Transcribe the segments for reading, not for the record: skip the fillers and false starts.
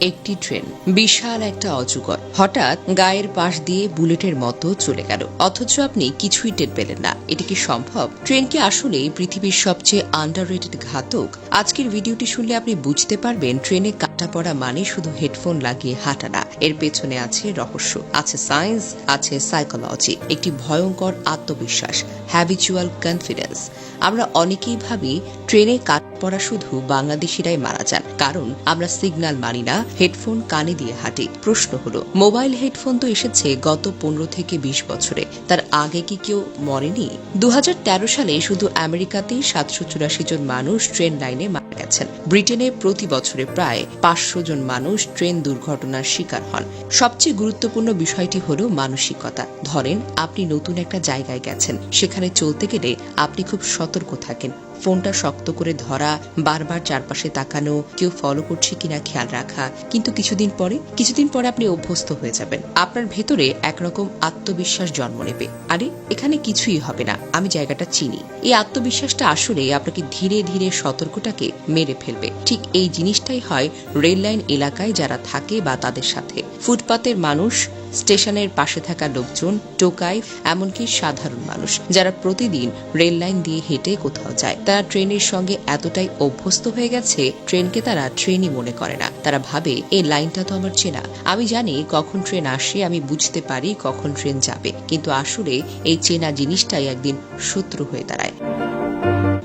একটি ট্রেন, বিশাল একটা অজগর হঠাৎ গায়ের পাশ দিয়ে বুলেটের মতো চলে গেল, অথচ আপনি কিছুই টের পেলেন না। এটা কি সম্ভব? ট্রেন কি আসলে পৃথিবীর সবচেয়ে আন্ডাররেটেড ঘাতক? আজকের ভিডিওটি শুনলে আপনি বুঝতে পারবেন ট্রেনে কাটা পড়া মানে শুধু হেডফোন লাগিয়ে হাঁটা না, এর পেছনে আছে রহস্য, আছে সায়েন্স, আছে সাইকোলজি, একটি ভয়ঙ্কর আত্মবিশ্বাস, হ্যাবিচুয়াল কনফিডেন্স। আমরা অনেকেই ভাবি ট্রেনে কাটা পড়া শুধু বাংলাদেশিরাই মারা যান, কারণ আমরা সিগন্যাল মানি না, হেডফোন কানে দিয়ে হাঁটি। প্রশ্ন হলো, মোবাইল হেডফোন তো এসেছে গত 15 থেকে 20 বছরে, তার আগে কি কেউ মরেনি? 2013 সালে শুধু আমেরিকাতেই 784 জন মানুষ ট্রেন লাইনে মারা গেছেন। ব্রিটেনে প্রতি বছরে প্রায় 500 জন মানুষ ট্রেন দুর্ঘটনার শিকার হন। সবচেয়ে গুরুত্বপূর্ণ বিষয়টি হলো মানসিকতা। ধরেন আপনি নতুন একটা জায়গায় গেছেন, সেখানে চলতে গেলে আপনি খুব সতর্ক থাকেন, ফোনটা শক্ত করে ধরা, বারবার চারপাশে তাকানো, কেউ ফলো করছে কিনা খেয়াল রাখা। কিন্তু কিছুদিন পরে আপনি অভ্যস্ত হয়ে যাবেন। আপনার ভেতরে একরকম আত্মবিশ্বাস জন্ম নেবে, আরে এখানে কিছুই হবে না, আমি জায়গাটা চিনি। এই আত্মবিশ্বাসটা আসলে আপনাকে ধীরে ধীরে সতর্কটাকে মেরে ফেলবে। ঠিক এই জিনিসটাই হয় রেল লাইন এলাকায় যারা থাকে বা তাদের সাথে। ফুটপাতের মানুষ, স্টেশনের পাশে থাকা লোকজন, টোকাই, এমনকি সাধারণ মানুষ যারা প্রতিদিন রেল লাইন দিয়ে হেঁটে কোথাও যায়, তারা ট্রেনের সঙ্গে এতটাই অভ্যস্ত হয়ে গেছে, ট্রেনকে তারা ট্রেনই মনে করে না। তারা ভাবে এই লাইনটা তো আমার চেনা, আমি জানি কখন ট্রেন আসে, আমি বুঝতে পারি কখন ট্রেন যাবে। কিন্তু আসলে এই চেনা জিনিসটাই একদিন শত্রু হয়ে দাঁড়ায়।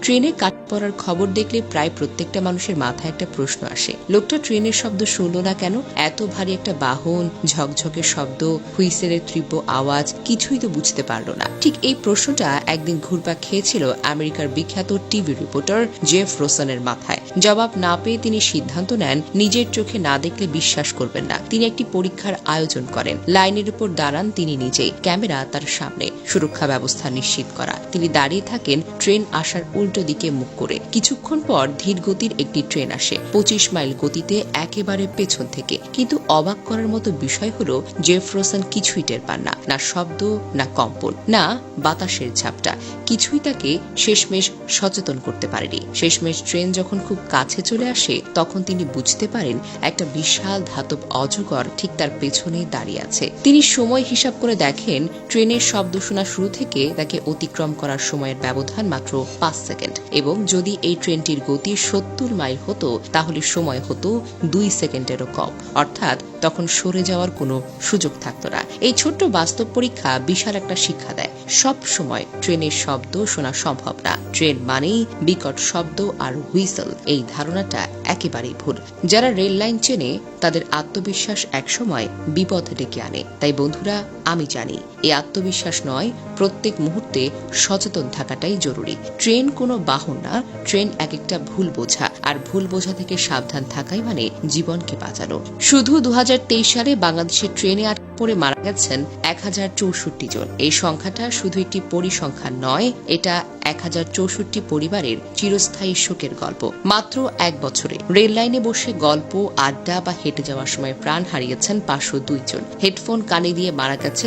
ট্রেনে কাটা পড়ার খবর দেখলে প্রায় প্রত্যেকটা মানুষের মাথায় একটা প্রশ্ন আসে, লোকটা ট্রেনের শব্দ শুনলো না কেন? এত ভারী একটা বাহন, ঝকঝকের শব্দ, হুইসেলের তীব্র আওয়াজ, কিছুই তো বুঝতে পারলো না। ঠিক এই প্রশ্নটা একদিন ঘুরপাক খেয়েছিল আমেরিকার বিখ্যাত টিভি রিপোর্টার জেফ রোসনের মাথায়। জবাব না পেয়ে তিনি সিদ্ধান্ত নেন, নিজের চোখে না দেখলে বিশ্বাস করবেন না। তিনি একটি পরীক্ষার আয়োজন করেন। লাইনের উপর দাঁড়ান তিনি নিজেই, ক্যামেরা তার সামনে, সুরক্ষা ব্যবস্থা নিশ্চিত করা। তিনি দাঁড়িয়ে থাকেন ট্রেন আসার উল্টো দিকে মুখ করে। কিছুক্ষণ পর ধীর গতির একটি ট্রেন আসে, 25 মাইল গতিতে, একেবারে পেছন থেকে। কিন্তু অবাক করার মতো বিষয় হলো জেফ রোসন কিছুই টের পান না, না শব্দ, না কম্পন, না বাতাসের ঝাপটা। কিছুই তাকে শেষমেশ সচেতন করতে পারেনি। শেষমেশ ট্রেন যখন খুব কাছে চলে আসে, তখন তিনি বুঝতে পারেন একটা বিশাল ধাতব অজগর ঠিক তার পেছনে দাঁড়িয়ে আছে। তিনি সময় হিসাব করে দেখেন, ট্রেনের শব্দ শোনা শুরু থেকে তাকে অতিক্রম করার সময়ের ব্যবধান মাত্র 5 সেকেন্ড, এবং যদি এই ট্রেনটির গতি 70 মাইল হতো, তাহলে সময় হতো 2 সেকেন্ডেরও কম। অর্থাৎ তখন সরে যাওয়ার কোনো সুযোগ থাকতো না। এই ছোট্ট বাস্তব পরীক্ষা বিশাল একটা শিক্ষা দেয়। সব সময় ট্রেনের শব্দ শোনা সম্ভব না। ট্রেন মানেই বিকট শব্দ আর হুইসেল, এই ধারণাটা একেবারেই ভুল। যারা রেল লাইন চেনে, তাদের আত্মবিশ্বাস একসময় বিপদ ডেকে আনে। তাই বন্ধুরা, আমি জানি এই আত্মবিশ্বাস নয়, প্রত্যেক মুহূর্তে সচেতন থাকাটাই জরুরি। ট্রেন কোনো বাহন না, ট্রেন এক একটা ভুল বোঝা, আর ভুল বোঝা থেকে সাবধান থাকাই মানে জীবনকে বাঁচানো। শুধু 2023 সালে বাংলাদেশের ট্রেনে পরে মারা গেছেন 1064 জন। এই সংখ্যাটা শুধু একটি পরিসংখ্যান নয়, এটা 1064 পরিবারের চিরস্থায়ী শোকের গল্প। মাত্র এক বছরে রেল লাইনে বসে গল্প, আড্ডা বা হেঁটে যাওয়ার সময় প্রাণ হারিয়েছেন 502 জন। হেডফোন কানে দিয়ে মারা গেছে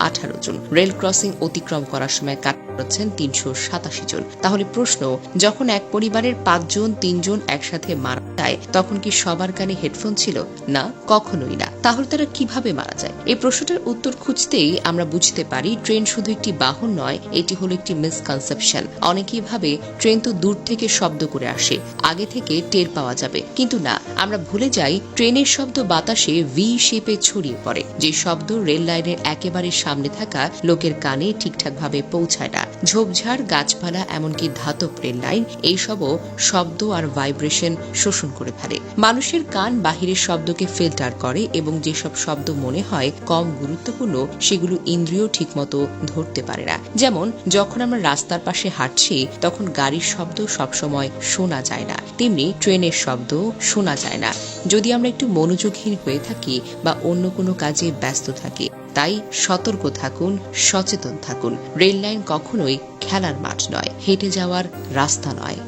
18 জন। রেল ক্রসিং অতিক্রম করার সময় কাটছেন 387 জন। তাহলে প্রশ্ন, যখন এক পরিবারের 5 জন 3 জন একসাথে মারা যায়, তখন কি সবার কানে হেডফোন ছিল? না, কখনোই না। তাহলে তারা কিভাবে মারা যায়? এই প্রশ্নটার উত্তর খুঁজতেই আমরা বুঝতে পারি ট্রেন শুধু একটি বাহন নয়, এটি হলো একটি মিসকনসেপশন। অনেকেই ভাবে ট্রেন তো দূর থেকে শব্দ করে আসে, আগে থেকে টের পাওয়া যাবে। কিন্তু না, আমরা ভুলে যাই ট্রেনের শব্দ বাতাসে ভি শেপে ছড়িয়ে পড়ে। যে শব্দ রেল লাইনের একেবারে সামনে থাকা লোকের কানে ঠিকঠাক ভাবে পৌঁছায় না। ঝোপঝাড়, গাছপালা, এমনকি ধাতব রেল লাইন, এইসবও শব্দ আর ভাইব্রেশন শোষণ করে ফেলে। মানুষের কান বাহিরের শব্দকে ফিল্টার করে, এবং যেসব শব্দ মনে হয় কম গুরুত্বপূর্ণ, সেগুলো ইন্দ্রিয় ঠিকমতো ধরতে পারে না। যেমন যখন আমরা রাস্তার পাশে হাঁটছি, তখন গাড়ির শব্দ সবসময় শোনা যায় না, তেমনি ট্রেনের শব্দ শোনা যায় না যদি আমরা একটু মনোযোগহীন হয়ে থাকি বা অন্য কোনো কাজে ব্যস্ত থাকি। তাই সতর্ক থাকুন, সচেতন থাকুন। রেল লাইন কখনোই খেলার মাঠ নয়, হেঁটে যাওয়ার রাস্তা নয়।